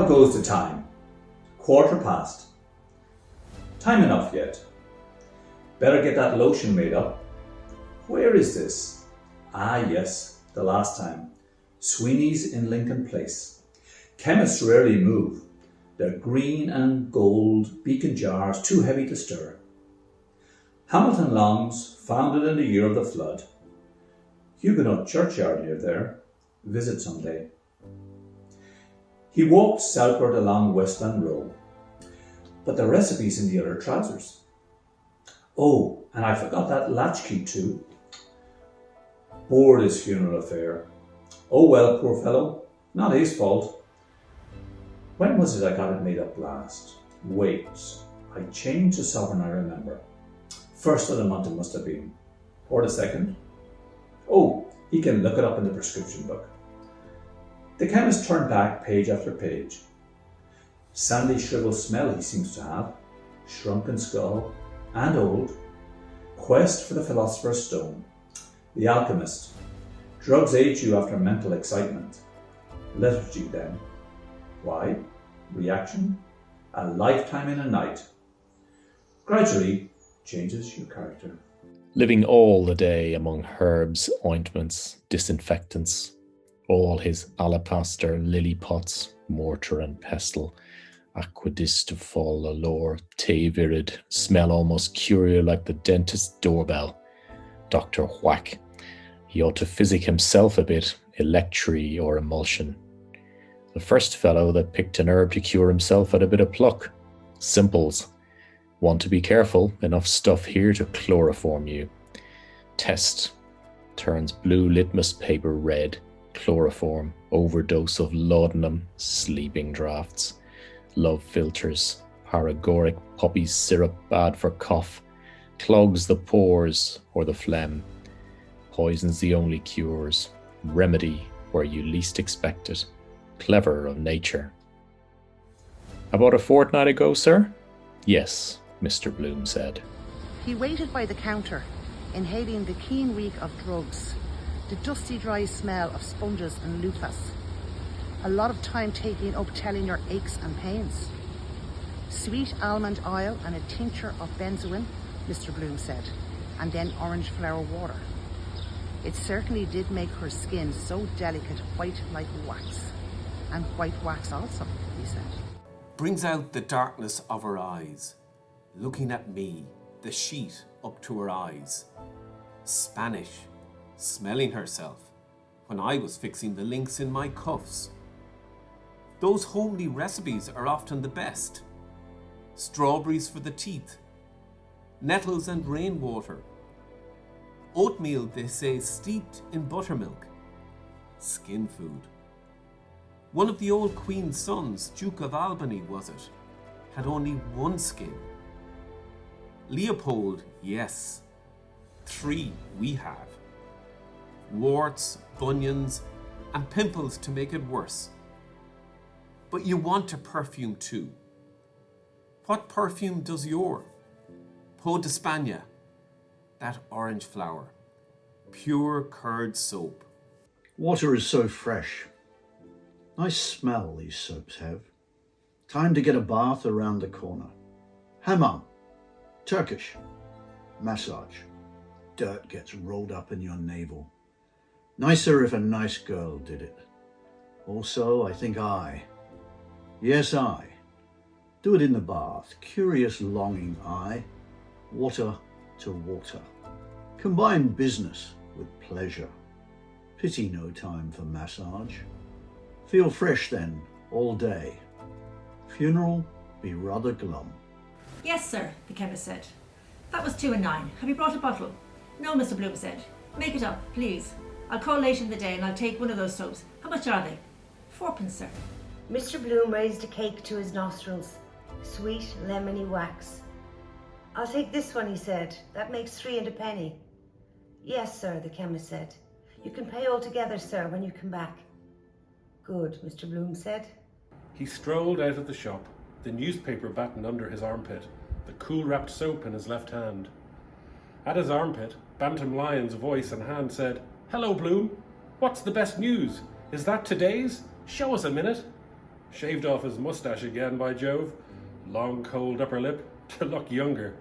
How goes the time? 1:15. Time enough yet. Better get that lotion made up. Where is this? Ah yes, the last time. Sweeney's in Lincoln Place. Chemists rarely move. They're green and gold beacon jars too heavy to stir. Hamilton Long's, founded in the year of the flood. Huguenot churchyard near there. Visit someday. He walked southward along Westland Row, but the recipe's in the other trousers. Oh, and I forgot that latchkey too. Bored his funeral affair. Oh well, poor fellow, not his fault. When was it I got it made up last? Wait, I changed the sovereign, I remember. First of the month it must have been. Or the second. Oh, he can look it up in the prescription book. The chemist turned back page after page. Sandy shriveled smell he seems to have, shrunken skull, and old. Quest for the philosopher's stone. The alchemist. Drugs age you after mental excitement. Lethargy then. Why? Reaction? A lifetime in a night. Gradually changes your character. Living all the day among herbs, ointments, disinfectants, all his alabaster lily pots, mortar and pestle, aquadistifol allure, virid, smell almost curious like the dentist's doorbell. Dr. Whack. He ought to physic himself a bit, electri or emulsion. The first fellow that picked an herb to cure himself had a bit of pluck. Simples. Want to be careful, enough stuff here to chloroform you. Test. Turns blue litmus paper red. Chloroform. Overdose of laudanum. Sleeping drafts. Love filters. Paregoric poppy syrup bad for cough. Clogs the pores or the phlegm. Poison's the only cures. Remedy where you least expect it. Clever of nature. About a fortnight ago, sir? Yes, Mr. Bloom said. He waited by the counter, inhaling the keen reek of drugs, the dusty dry smell of sponges and loofahs. A lot of time taking up telling your aches and pains. Sweet almond oil and a tincture of benzoin, Mr. Bloom said, and then orange flower water. It certainly did make her skin so delicate, white like wax. And white wax also, he said. Brings out the darkness of her eyes, looking at me, the sheet up to her eyes. Spanish, smelling herself, when I was fixing the links in my cuffs. Those homely recipes are often the best. Strawberries for the teeth, nettles and rainwater. Oatmeal, they say, steeped in buttermilk. Skin food. One of the old Queen's sons, Duke of Albany was it, had only one skin. Leopold, yes. 3 we have. Warts, bunions, and pimples to make it worse. But you want a perfume too. What perfume does your? Peau d'Espagne, that orange flower. Pure curd soap. Water is so fresh. Nice smell these soaps have. Time to get a bath around the corner. Hammam. Turkish. Massage. Dirt gets rolled up in your navel. Nicer if a nice girl did it. Also, I think yes, I. Do it in the bath. Curious longing eye. Water to water. Combine business with pleasure. Pity no time for massage. Feel fresh then, all day. Funeral be rather glum. Yes, sir, the chemist said. That was 2 and 9. Have you brought a bottle? No, Mr. Bloom said. Make it up, please. I'll call later in the day and I'll take one of those soaps. How much are they? 4pence, sir. Mr. Bloom raised a cake to his nostrils. Sweet, lemony wax. I'll take this one, he said. That makes 3 and a penny. Yes, sir, the chemist said. You can pay all together, sir, when you come back. Good, Mr. Bloom said. He strolled out of the shop, the newspaper battened under his armpit, the cool-wrapped soap in his left hand. At his armpit, Bantam Lyon's voice and hand said, "Hello, Bloom. What's the best news? Is that today's? Show us a minute." Shaved off his moustache again, by Jove. Long, cold upper lip to look younger.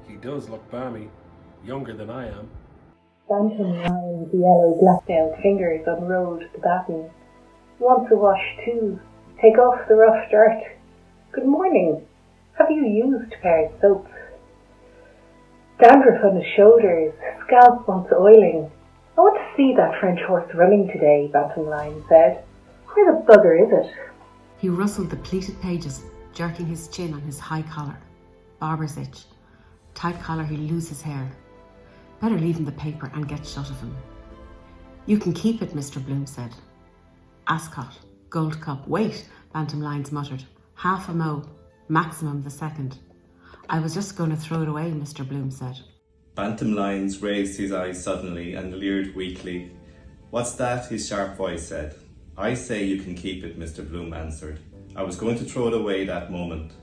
He does look balmy, younger than I am. Bantam Line's yellow black-nailed fingers unrolled the baton. Want a wash too? Take off the rough dirt. Good morning. Have you used pared soap? Dandruff on his shoulders, scalp wants oiling. I want to see that French horse running today, Bantam Line said. Where the bugger is it? He rustled the pleated pages, jerking his chin on his high collar. Barber's itch. Tight collar, he'll lose his hair. Better leave him the paper and get shut of him. You can keep it, Mr. Bloom said. Ascot, Gold Cup. Wait, Bantam Lines muttered. Half a mo, maximum the second. I was just going to throw it away, Mr. Bloom said. Bantam Lines raised his eyes suddenly and leered weakly. What's that? His sharp voice said. I say you can keep it, Mr. Bloom answered. I was going to throw it away that moment.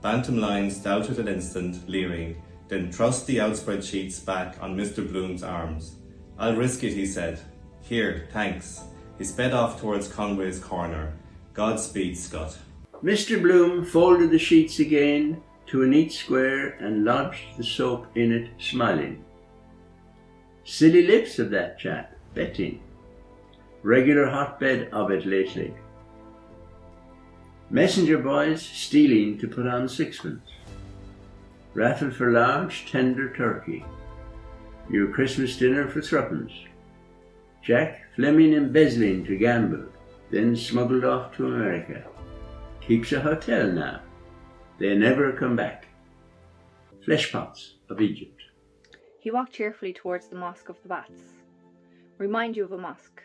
Bantam Lines doubted an instant, leering, then thrust the outspread sheets back on Mr. Bloom's arms. I'll risk it, he said. Here, thanks. He sped off towards Conway's corner. Godspeed, Scott. Mr. Bloom folded the sheets again to a neat square and lodged the soap in it, smiling. Silly lips of that chap, betting. Regular hotbed of it lately. Messenger boys stealing to put on sixpence. Raffle for large, tender turkey. Your Christmas dinner for threepence. Jack Fleming embezzling to gamble, then smuggled off to America. Keeps a hotel now. They never come back. Fleshpots of Egypt. He walked cheerfully towards the Mosque of the Bats. Remind you of a mosque.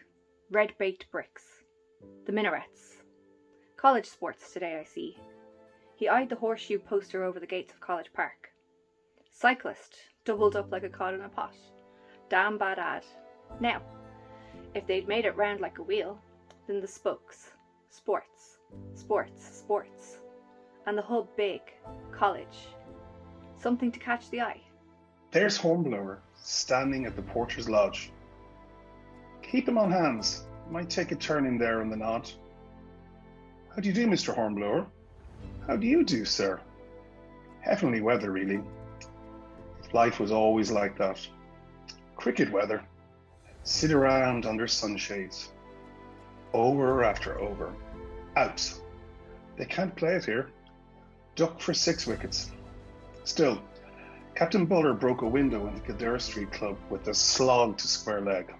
Red-baked bricks. The minarets. College sports today, I see. He eyed the horseshoe poster over the gates of College Park. Cyclist, doubled up like a cod in a pot. Damn bad ad. Now, if they'd made it round like a wheel, then the spokes. Sports, sports, sports. And the hub big. College. Something to catch the eye. There's Hornblower, standing at the porter's lodge. Keep him on hands. Might take a turn in there on the nod. How do you do, Mr. Hornblower? How do you do, sir? Heavenly weather, really. If life was always like that. Cricket weather. Sit around under sunshades. Over after over. Out. They can't play it here. Duck for 6 wickets. Still, Captain Buller broke a window in the Kildare Street Club with a slog to square leg.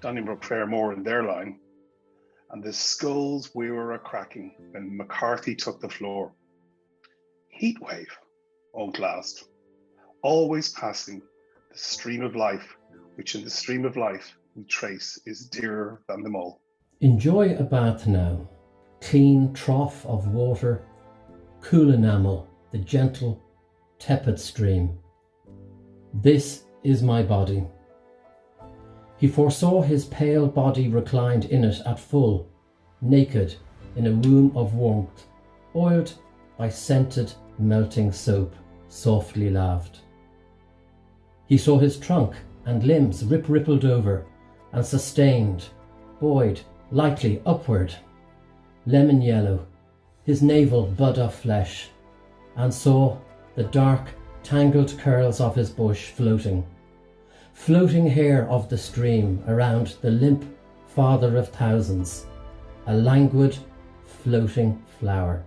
Donnybrook fare more in their line. And the skulls we were a-cracking when McCarthy took the floor. Heatwave won't last. Always passing the stream of life, which in the stream of life we trace is dearer than them all. Enjoy a bath now. Clean trough of water, cool enamel, the gentle, tepid stream. This is my body. He foresaw his pale body reclined in it at full, naked, in a womb of warmth, oiled by scented, melting soap, softly laved. He saw his trunk and limbs rippled over and sustained, buoyed lightly upward, lemon yellow, his navel bud of flesh, and saw the dark, tangled curls of his bush floating hair of the stream around the limp father of thousands, a languid, floating flower.